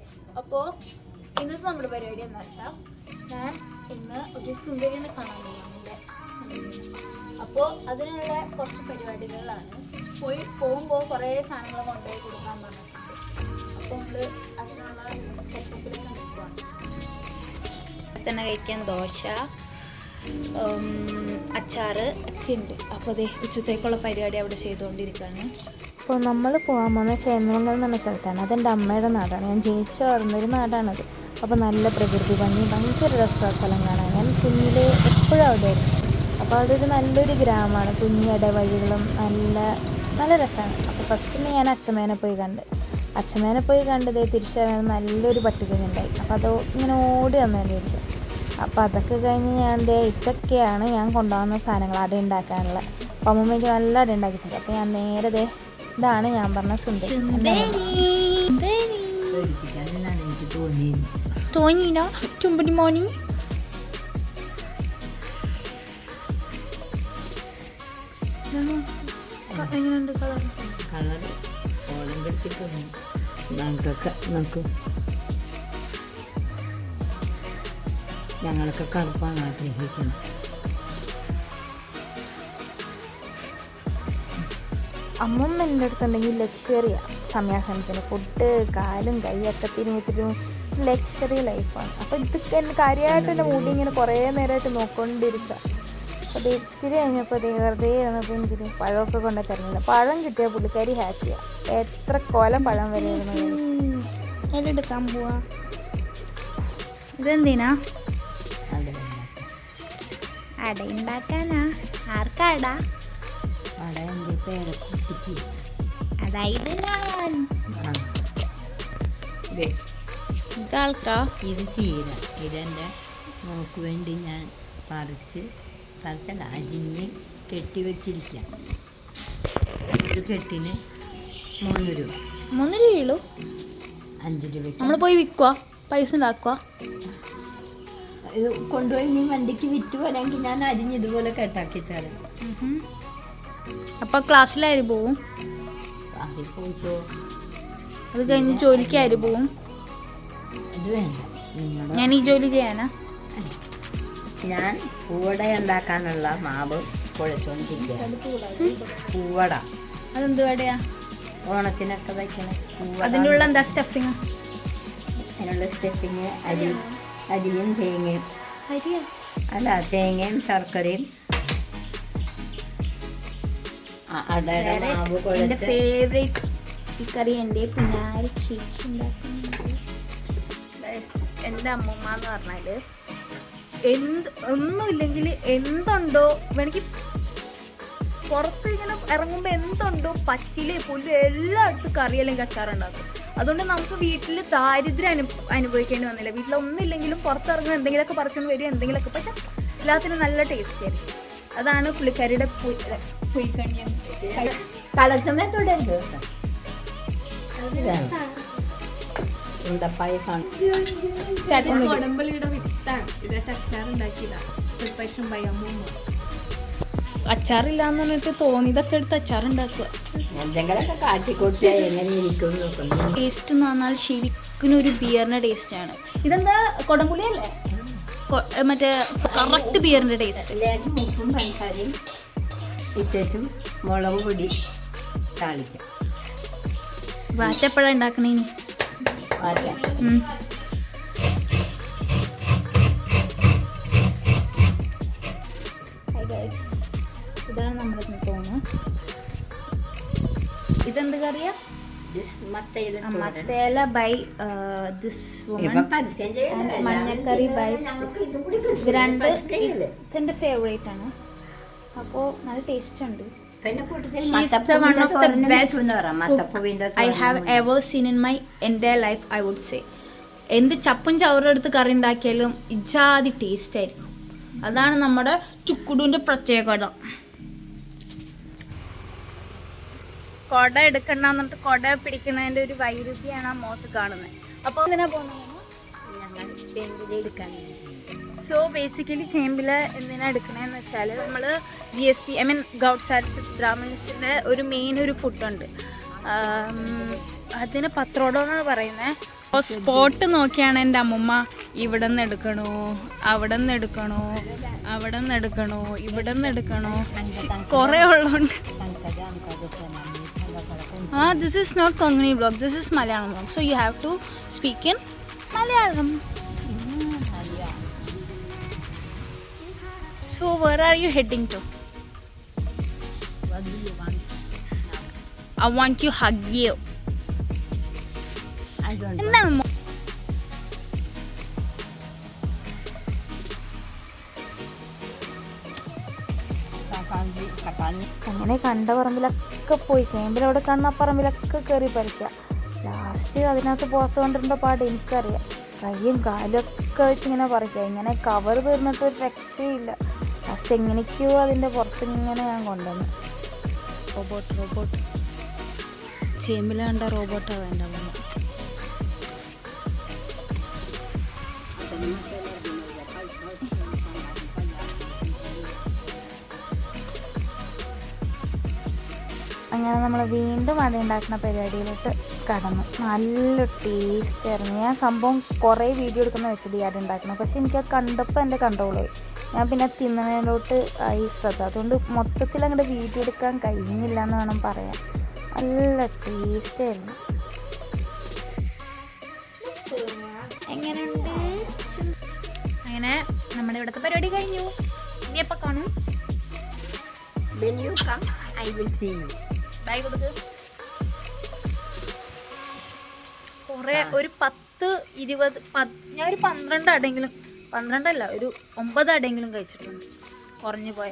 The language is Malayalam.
ഗൈസ്, അപ്പോൾ ഇന്നത്തെ നമ്മുടെ പരിപാടി എന്ന് വെച്ചാൽ ഞാൻ ഇന്ന് ഒരു സുന്ദരിനെ കാണാൻ പോകുന്നുണ്ട്. അപ്പോൾ അതിനുള്ള കുറച്ച് പരിപാടികളാണ്. പോകുമ്പോൾ കുറേ സാധനങ്ങൾ കൊണ്ടുപോയി കൊടുക്കാൻ പറഞ്ഞിട്ടുണ്ട്. അപ്പോൾ നമ്മൾ അതിനുള്ള സെറ്റപ്പിലൊക്കെ നിൽക്കുകയാണ്. തന്നെ കഴിക്കാൻ ദോശ, അച്ചാറ് ഒക്കെ ഉണ്ട്. അപ്പോൾ അതേ ഉച്ചത്തേക്കുള്ള പരിപാടി അവിടെ ചെയ്തുകൊണ്ടിരിക്കുകയാണ്. അപ്പോൾ നമ്മൾ പോകാൻ പോകുന്ന ചേന്നമംഗലം എന്ന് പറഞ്ഞ സ്ഥലത്താണ്. അതെൻ്റെ അമ്മയുടെ നാടാണ്. ഞാൻ ജനിച്ചു വളർന്നൊരു നാടാണത്. അപ്പോൾ നല്ല പ്രകൃതി ഭംഗി, ഭയങ്കര രസമാണ് സ്ഥലം കാണാൻ. ഞാൻ കുഞ്ഞിൽ എപ്പോഴും അവിടെ ആയിരുന്നു. അപ്പോൾ അവിടെ ഒരു നല്ലൊരു ഗ്രാമമാണ്. കുഞ്ഞിടവഴികളും നല്ല രസമാണ്. അപ്പോൾ ഫസ്റ്റ് ഞാൻ അച്ഛമ്മേനെ പോയി കണ്ടതേ തിരിച്ചറിയാൻ നല്ലൊരു പട്ടികയുണ്ടായി. അപ്പോൾ അത് ഇങ്ങനെ ഓടി വന്നതായിരുന്നു. അപ്പോൾ അതൊക്കെ കഴിഞ്ഞ് ഇതൊക്കെയാണ് ഞാൻ കൊണ്ടുപോകുന്ന സാധനങ്ങൾ അട ഉണ്ടാക്കാനുള്ള. അപ്പോൾ അമ്മമ്മയ്ക്ക് നല്ല അട ഉണ്ടാക്കി തരും. അപ്പോൾ ഞാൻ നേരെ ഇതാണ് ഞാൻ പറഞ്ഞ സുന്ദരി. തോന്നിയില്ല ചുമ്പടി മോണി. എങ്ങനെയുണ്ട് കളർ? ഓളം കെട്ടിക്കുന്നു ഞങ്ങൾക്കൊക്കെ നോക്കൂ. ഞങ്ങളൊക്കെ കറുപ്പാണ് ആഗ്രഹിക്കുന്നത്. അമ്മമ്മ എൻ്റെ അടുത്തുണ്ടെങ്കിൽ ലക്ഷറിയാണ്. സമയാസനത്തിന് ഫുഡ് കാലും കൈയൊക്കെ തിരുമിത്തിരും ലക്ഷറി ലൈഫാണ്. അപ്പോൾ ഇതൊക്കെ എൻ്റെ കാര്യമായിട്ട് എൻ്റെ മുടി ഇങ്ങനെ കുറേ നേരമായിട്ട് നോക്കിക്കൊണ്ടിരിക്കുക. അപ്പോൾ ഇത്തിരി കഴിഞ്ഞപ്പോൾ വെറുതെ ഇരുന്നപ്പോൾ എനിക്കൊരു പഴമൊക്കെ കൊണ്ടു തരുന്നില്ല. പഴം കിട്ടിയ പുള്ളിക്കാരി ഹാപ്പിയാണ്. എത്ര കൊലം പഴം വരെ എടുക്കാൻ പോവാ. ഇതെന്തിനാ? അട ഉണ്ടാക്കാനാ? ആർക്കാട? അട എൻ്റെ പേരക്കുട്ടിക്ക്. അതായത് ഞാൻ. ഇതാൾക്കാ? ഇത് ചീര. ഇതെൻ്റെ മോക്ക് വേണ്ടി ഞാൻ പറിച്ച് അരിഞ്ഞ് കെട്ടി വെച്ചിരിക്കുക. ഇത് കെട്ടിന് 3 രൂപ. 3 രൂപയുള്ളൂ? 5 രൂപയ്ക്ക് നമ്മൾ പോയി വിൽക്കുക, പൈസ ഉണ്ടാക്കുക. ഇത് കൊണ്ടുപോയി നീ വണ്ടിക്ക് വിറ്റ് പോലെങ്കിൽ ഞാൻ അരിഞ്ഞ് ഇതുപോലെ കെട്ടാക്കി തരാം. അപ്പം ക്ലാസ്സിലാര് പോവും? അതിൽ പോയിക്കോ. അത് കഴിഞ്ഞ് ജോലിക്ക് ആര് പോവും? അത് വേണ്ട, നിങ്ങളുടെ ഞാൻ ഈ ജോലി ചെയ്യാനാ? ഞാൻ പൂവട ഉണ്ടാക്കാനുള്ള മാവ് കുഴച്ചുകൊണ്ടിരിക്കുകയാണ്. പൂവട അതെന്ത് വടയാ? ഓണത്തിനൊക്കെ വയ്ക്കണം. അതിൻ്റെ ഉള്ള എന്താ സ്റ്റഫിങ്? അതിനുള്ള സ്റ്റഫിങ് അരിയും തേങ്ങയും. അല്ല, തേങ്ങയും ശർക്കരയും അടയുടെ മാവ് എൻ്റെ കുഴച്ച്. ഫേവറേറ്റ് ഈ കറി എൻ്റെ പിന്നാരി ചേച്ചി ഉണ്ടാക്കുന്നുണ്ട്. എൻ്റെ അമ്മൂമ്മ എന്ന് പറഞ്ഞാൽ ഒന്നുമില്ലെങ്കിൽ എന്തുണ്ടോ വേണമെങ്കിൽ പുറത്ത് ഇങ്ങനെ ഇറങ്ങുമ്പോൾ എന്തുണ്ടോ പച്ചില പുല്ല് എല്ലായിടത്തും കറി അല്ലെങ്കിൽ അച്ചാറുണ്ടാക്കും. അതുകൊണ്ട് നമുക്ക് വീട്ടിൽ ദാരിദ്ര്യം അനുഭവിക്കേണ്ടി വന്നില്ല. വീട്ടിലൊന്നുമില്ലെങ്കിലും പുറത്തിറങ്ങുമ്പോൾ എന്തെങ്കിലുമൊക്കെ പറിച്ചുകൊണ്ട് വരും, എന്തെങ്കിലുമൊക്കെ. പക്ഷെ എല്ലാത്തിനും നല്ല ടേസ്റ്റ് ആയിരിക്കും. അതാണ് പുള്ളിക്കാരിയുടെ പൊയ്ക്കണി. കളത്തുമേ തുടരുത്. ഉണ്ടപ്പായസാണ്. അച്ചാറില്ലാന്ന് പറഞ്ഞിട്ട് തോന്നിയതൊക്കെ എടുത്ത് അച്ചാറുണ്ടാക്കുക. എന്തെങ്കിലുമൊക്കെ കാട്ടിക്കൊടുത്താൽ എങ്ങനെ ഇരിക്കും നോക്കുന്നു. ടേസ്റ്റ് എന്ന് പറഞ്ഞാൽ ശരിക്കും ബിയറിൻ്റെ ടേസ്റ്റാണ്. ഇതെന്താ കൊടംപുളിയല്ലേ? മറ്റേ കറക്റ്റ് ബിയറിൻ്റെ ടേസ്റ്റ്. ലേശം ഉപ്പും പഞ്ചസാരയും ഇട്ടും മുളക് പൊടി താളിക്കാം. വാറ്റെപ്പോഴാണ് ഉണ്ടാക്കണേ? ഇതാണ് നമ്മുടെ തോന്നുന്നു. ഇതെന്ത് കറിയാ? Mathela by this woman. മഞ്ഞക്കറി by ഇത് രണ്ട് ഇതിൻ്റെ ഫേവറേറ്റ് ആണ്. അപ്പോൾ നല്ല ടേസ്റ്റ് ഉണ്ട്. She's the one of the best cook I have ever seen in my entire life, I would say. എന്ത് ചപ്പും ചവറും എടുത്ത് കറി ഉണ്ടാക്കിയാലും ഇജാതി ടേസ്റ്റ് ആയിരിക്കും. അതാണ് നമ്മുടെ ചുക്കുടുവിൻ്റെ പ്രത്യേകത. കൊട എടുക്കണ്ടെന്ന് പറഞ്ഞിട്ട് കൊട പിടിക്കുന്നതിൻ്റെ ഒരു വൈരുദ്ധ്യമാണ് ആ മോത്ത് കാണുന്നത്. അപ്പോൾ എന്തിനാ പോകുന്നത്? സോ ബേസിക്കലി ചേമ്പിൽ എന്തിനാണ് എടുക്കണതെന്ന് വെച്ചാൽ നമ്മൾ GSP ഗൗഡ് സാറ്റിസ്ഫൈഡ് ബ്രാഹ്മിൻസിൻ്റെ ഒരു മെയിൻ ഒരു ഫുഡുണ്ട്. അതിന് പത്രോടോ എന്നാണ് പറയുന്നത്. അപ്പോൾ സ്പോട്ട് നോക്കിയാണ് എൻ്റെ അമ്മൂമ്മ ഇവിടെ നിന്ന് എടുക്കണോ, അവിടെ നിന്ന് എടുക്കണോ, അവിടെ നിന്ന് എടുക്കണോ, ഇവിടെ നിന്ന് എടുക്കണോ, കുറേ ഉള്ളതുകൊണ്ട്. This is not Konkani vlog, this is Malayalam vlog. So you have to speak in Malayalam. So where are you heading to? What do you want? I want to hug you. I don't know. എന്താണ് അങ്ങനെ കണ്ട പറമ്പിലൊക്കെ പോയി ചേമ്പിലവിടെ കാണുന്ന പറമ്പിലൊക്കെ കയറി പറിക്കുക. ലാസ്റ്റ് അതിനകത്ത് പുറത്ത് കൊണ്ടിരുന്ന പാട് എനിക്കറിയാം. കൈയും കാലും ഒക്കെ വെച്ച് ഇങ്ങനെ പറിക്കുക. ഇങ്ങനെ കവർ തീർന്നിട്ട് ഒരു രക്ഷയില്ല. ലാസ്റ്റ് എങ്ങനെയൊക്കെയോ അതിൻ്റെ പുറത്ത് ഇങ്ങനെ ഞാൻ കൊണ്ടുവന്നു. റോബോട്ട് ചേമ്പിൽ കണ്ട റോബോട്ടാണ് വേണ്ട. അങ്ങനെ നമ്മൾ വീണ്ടും അട ഉണ്ടാക്കുന്ന പരിപാടിയിലോട്ട് കടന്നു. നല്ല ടേസ്റ്റായിരുന്നു. ഞാൻ സംഭവം കുറേ വീഡിയോ എടുക്കുന്ന വെച്ചത് ഈ അട ഉണ്ടാക്കണം. പക്ഷെ എനിക്കത് കണ്ടപ്പോൾ എൻ്റെ കൺട്രോളായി. ഞാൻ പിന്നെ തിന്നണതിലോട്ട് ആയി ശ്രദ്ധ. അതുകൊണ്ട് മൊത്തത്തിൽ അങ്ങോട്ട് വീഡിയോ എടുക്കാൻ കഴിഞ്ഞില്ല എന്ന് വേണം പറയാൻ. നല്ല ടേസ്റ്റായിരുന്നു. എങ്ങനെയുണ്ട്? അങ്ങനെ നമ്മുടെ ഇവിടുത്തെ പരിപാടി കഴിഞ്ഞു. ഇനി എപ്പോൾ കാണും? When you come, I will see you. Bye കൊടുക്ക്. കുറേ ഒരു 10-20 ഞാൻ ഒരു 12 അടയെങ്കിലും, 12 അല്ല, ഒരു 9 അടയെങ്കിലും കഴിച്ചിട്ടുണ്ട് കുറഞ്ഞു പോയ.